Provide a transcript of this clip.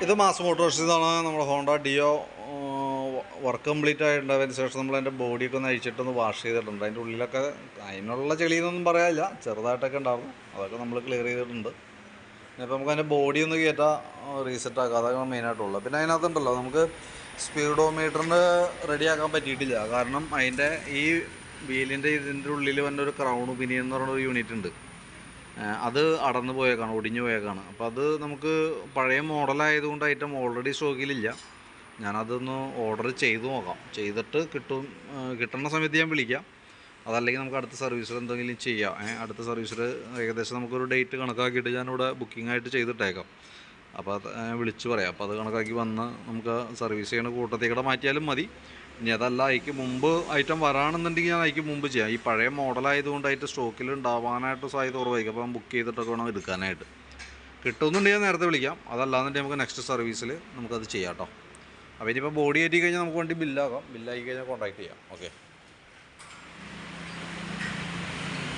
ഇത് മാസ് മോട്ടോഴ്സിന്നാണ് നമ്മുടെ Honda deo work complete ആയിട്ടുണ്ടായതിന് ശേഷം നമ്മൾ അതിൻ്റെ ബോഡിയൊക്കെ ഒന്ന് അഴിച്ചിട്ടൊന്ന് വാഷ് ചെയ്തിട്ടുണ്ട്. അതിൻ്റെ ഉള്ളിലൊക്കെ അതിനുള്ള ചെളിയെന്നൊന്നും പറയാനില്ല, ചെറുതായിട്ടൊക്കെ ഉണ്ടായിരുന്നു. അതൊക്കെ നമ്മൾ ക്ലിയർ ചെയ്തിട്ടുണ്ട്. ഇനിയിപ്പോൾ നമുക്ക് അതിൻ്റെ ബോഡി ഒന്ന് കയറ്റാം, റീസെറ്റ് ആക്കാം. അതൊക്കെ മെയിനായിട്ടുള്ളത്. പിന്നെ അതിനകത്തുണ്ടല്ലോ നമുക്ക് സ്പീഡോമീറ്ററിന് റെഡിയാക്കാൻ പറ്റിയിട്ടില്ല. കാരണം അതിൻ്റെ ഈ വീലിൻ്റെ ഇതിൻ്റെ ഉള്ളിൽ വന്ന ഒരു ക്രൗൺ പിനിയൻ എന്ന് പറയുന്ന ഒരു യൂണിറ്റ് ഉണ്ട്. അത് അടന്നു പോയേക്കാണ്, ഒടിഞ്ഞു പോയേക്കാണ്. അപ്പോൾ അത് നമുക്ക് പഴയ മോഡലായതുകൊണ്ട് ഐറ്റം ഓൾറെഡി സ്റ്റോക്കിലില്ല. ഞാനതൊന്ന് ഓർഡർ ചെയ്ത് നോക്കാം. ചെയ്തിട്ട് കിട്ടുന്ന സമയത്ത് ഞാൻ വിളിക്കാം. അതല്ലെങ്കിൽ നമുക്ക് അടുത്ത സർവീസിൽ എന്തെങ്കിലും ചെയ്യാം. അടുത്ത സർവീസിൽ ഏകദേശം നമുക്കൊരു ഡേറ്റ് കണക്കാക്കിയിട്ട് ഞാനിവിടെ ബുക്കിംഗ് ആയിട്ട് ചെയ്തിട്ടേക്കാം. അപ്പോൾ അത് വിളിച്ച് പറയാം. അപ്പോൾ അത് കണക്കാക്കി വന്ന് നമുക്ക് സർവീസ് ചെയ്യണ കൂട്ടത്തേക്കൂടെ മാറ്റിയാലും മതി. ഇനി അതല്ല അതിക്ക് മുമ്പ് ഐറ്റം വരാണെന്നുണ്ടെങ്കിൽ ഞാൻ അതിക്ക് മുമ്പ് ചെയ്യാം. ഈ പഴയ മോഡലായതുകൊണ്ടായിട്ട് സ്റ്റോക്കിൽ ഉണ്ടാവാനായിട്ട് സാധ്യത കുറവായിരിക്കും. അപ്പോൾ ബുക്ക് ചെയ്തിട്ടൊക്കെ വേണം എടുക്കാനായിട്ട്. കിട്ടുമെന്നുണ്ടെങ്കിൽ നേരത്തെ വിളിക്കാം. അതല്ലാന്നുണ്ടെങ്കിൽ നമുക്ക് നെക്സ്റ്റ് സർവീസിൽ നമുക്കത് ചെയ്യാം കേട്ടോ. അപ്പോൾ ഇനിയിപ്പോൾ ബോഡി കയറ്റി കഴിഞ്ഞാൽ നമുക്ക് വണ്ടി ബില്ലാകാം. ബില്ലായി കഴിഞ്ഞാൽ കോൺടാക്ട് ചെയ്യാം. ഓക്കെ.